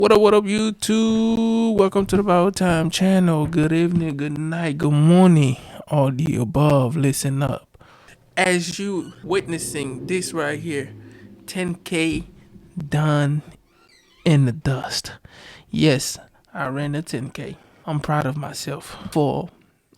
What up, YouTube? Welcome to the Power Time channel. Good evening, good night, good morning. All the above. Listen up. As you witnessing this right here, 10K done in the dust. Yes, I ran a 10K. I'm proud of myself for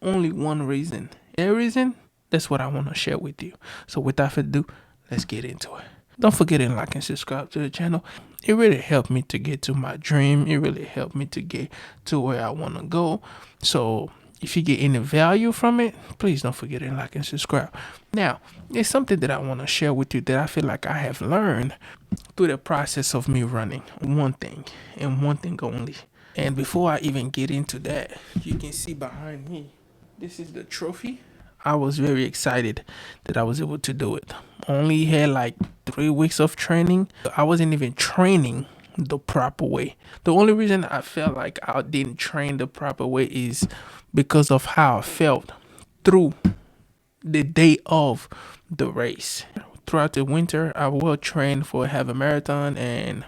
only one reason. A reason? That's what I want to share with you. So without further ado, let's get into it. Don't forget to like and subscribe to the channel. It really helped me to get to my dream. It really helped me to get to where I want to go. So if you get any value from it, please don't forget to like and subscribe. Now, it's something that I want to share with you that I feel like I have learned through the process of me running. One thing and one thing only. And before I even get into that, you can see behind me, this is the trophy. I was very excited that I was able to do it. Only had like 3 weeks of training. I wasn't even training the proper way. The only reason I felt like I didn't train the proper way is because of how I felt through the day of the race. Throughout the winter, I will train for a half a marathon, and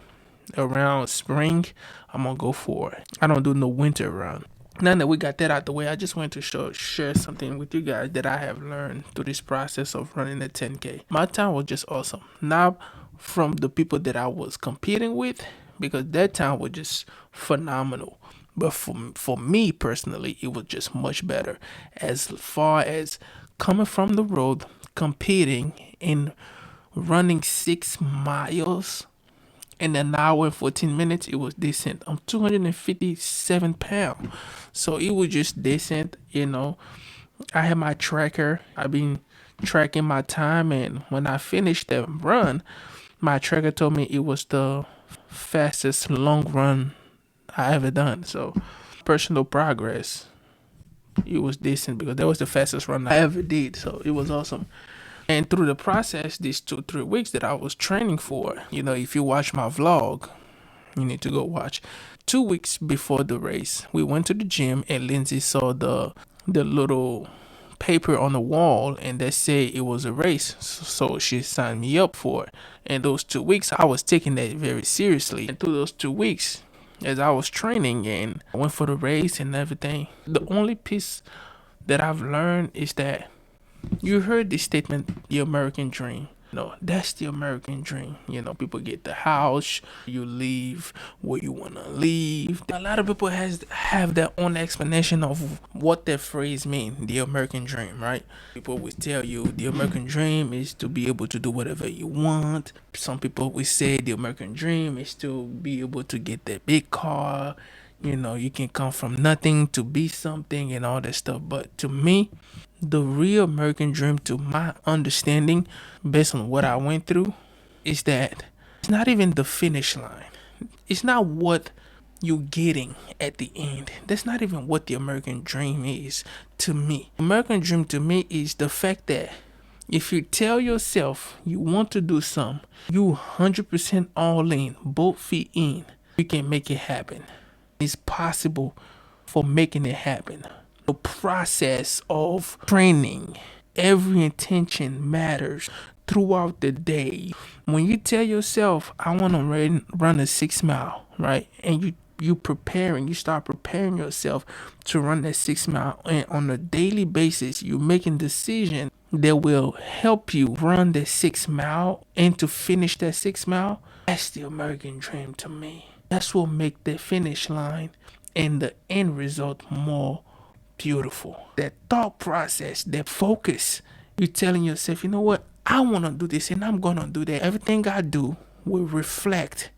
around spring, I'm gonna go for it. I don't do no winter run. Now that we got that out the way, I just wanted to share something with you guys that I have learned through this process of running a 10K. My time was just awesome. Not from the people that I was competing with, because that time was just phenomenal. But for me personally, it was just much better. As far as coming from the road, competing, and running 6 miles in an hour and 14 minutes, it was decent. I'm 257 pounds, so it was just decent. I had my tracker. I've been tracking my time, and when I finished that run, my tracker told me it was the fastest long run I ever done. So personal progress, it was decent because that was the fastest run I ever did. So it was awesome. And through the process, these 2 3 weeks that I was training for, if you watch my vlog, you need to go watch. 2 weeks before the race, we went to the gym, and Lindsay saw the little paper on the wall, and they say it was a race. So she signed me up for it. And those 2 weeks, I was taking that very seriously. And through those 2 weeks, as I was training and I went for the race and everything, the only piece that I've learned is that you heard the statement, the American dream. No, that's the American dream. People get the house, you leave where you wanna leave. A lot of people have their own explanation of what that phrase means, the American dream, right? People will tell you the American dream is to be able to do whatever you want. Some people will say the American dream is to be able to get that big car. You can come from nothing to be something and all that stuff. But to me, the real American dream, to my understanding, based on what I went through, is that it's not even the finish line. It's not what you're getting at the end. That's not even what the American dream is to me. American dream to me is the fact that if you tell yourself you want to do something, you 100% all in, both feet in, you can make it happen. It's possible for making it happen. The process of training, every intention matters throughout the day. When you tell yourself, I want to run a 6 mile, right? And you start preparing yourself to run that 6 mile, and on a daily basis you're making decisions that will help you run the 6 mile and to finish that 6 mile. That's the American dream to me. That's what make the finish line and the end result more beautiful. That thought process, that focus, you're telling yourself, you know what, I want to do this and I'm going to do that. Everything I do will reflect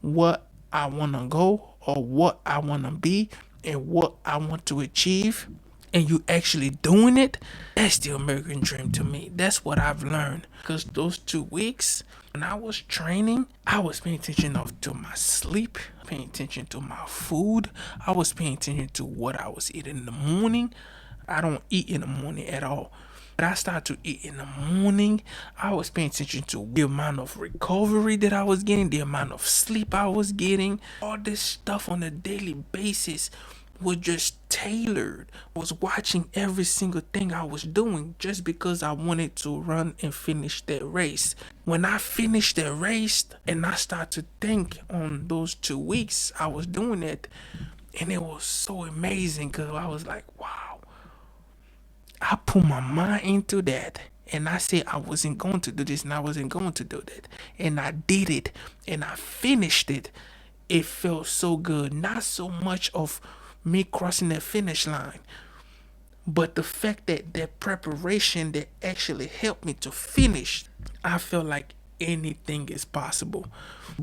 what I want to go, or what I want to be, and what I want to achieve. And you actually doing it, that's the American dream to me. That's what I've learned. Because those 2 weeks, when I was training, I was paying attention to my sleep, paying attention to my food. I was paying attention to what I was eating in the morning. I don't eat in the morning at all. But I started to eat in the morning. I was paying attention to the amount of recovery that I was getting, the amount of sleep I was getting, all this stuff on a daily basis was just tailored. I was watching every single thing I was doing just because I wanted to run and finish that race. When I finished that race and I started to think on those 2 weeks I was doing it, and it was so amazing because I was like, wow, I put my mind into that. And I said I wasn't going to do this and I wasn't going to do that. And I did it and I finished it. It felt so good. Not so much of me crossing that finish line, but the fact that that preparation that actually helped me to finish, I feel like anything is possible.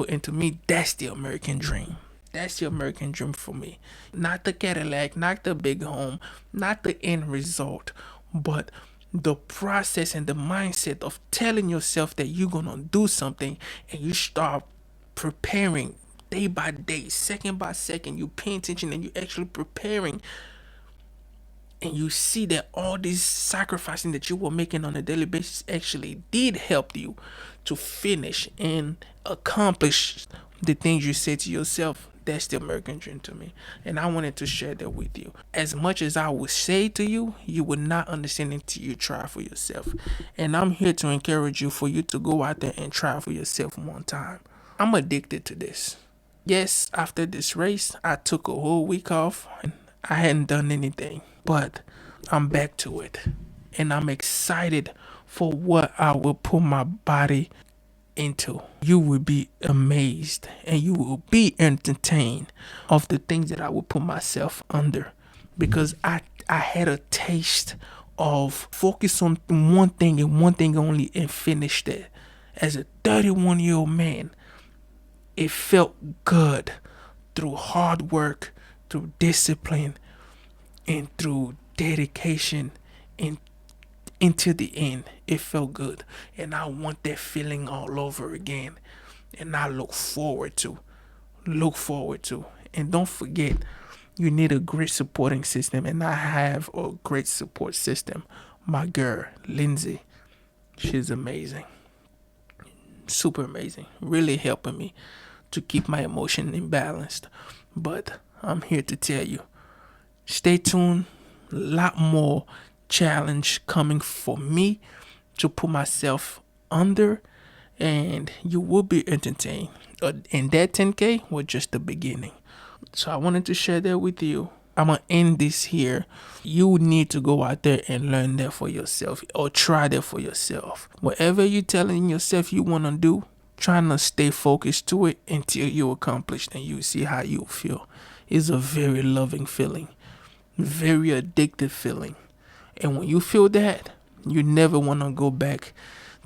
And to me, that's the American dream. That's the American dream for me. Not the Cadillac, not the big home, not the end result, but the process and the mindset of telling yourself that you're gonna do something and you start preparing day by day, second by second. You pay attention and you actually preparing, and you see that all this sacrificing that you were making on a daily basis actually did help you to finish and accomplish the things you said to yourself. That's the American dream to me. And I wanted to share that with you. As much as I would say to you, you would not understand until you try for yourself. And I'm here to encourage you for you to go out there and try for yourself one time. I'm addicted to this. Yes, after this race, I took a whole week off and I hadn't done anything, but I'm back to it. And I'm excited for what I will put my body into. You will be amazed and you will be entertained of the things that I will put myself under, because I had a taste of focus on one thing and one thing only and finish that. As a 31-year-old man, it felt good through hard work, through discipline, and through dedication and into the end. It felt good. And I want that feeling all over again. And I look forward to. Look forward to. And don't forget, you need a great supporting system. And I have a great support system. My girl, Lindsay, she's amazing. Super amazing. Really helping me to keep my emotion imbalanced. But I'm here to tell you, stay tuned. A lot more challenge coming for me to put myself under, and you will be entertained. And that 10K was just the beginning. So I wanted to share that with you. I'm gonna end this here. You need to go out there and learn that for yourself, or try that for yourself. Whatever you're telling yourself you want to do, trying to stay focused to it until you accomplish, and you see how you feel. It's a very loving feeling, very addictive feeling. And when you feel that, you never want to go back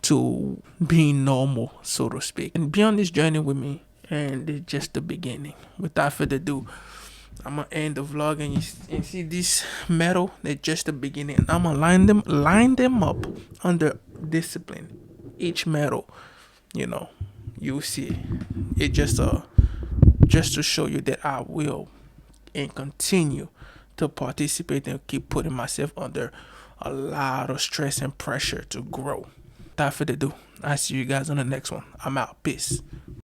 to being normal, so to speak. And be on this journey with me. And it's just the beginning. Without further ado, I'm gonna end the vlog, and see this metal. That's just the beginning. And I'm gonna line them up under discipline. Each metal, you see it just to show you that I will and continue to participate and keep putting myself under a lot of stress and pressure to grow. Without further ado, I see you guys on the next one. I'm out. Peace.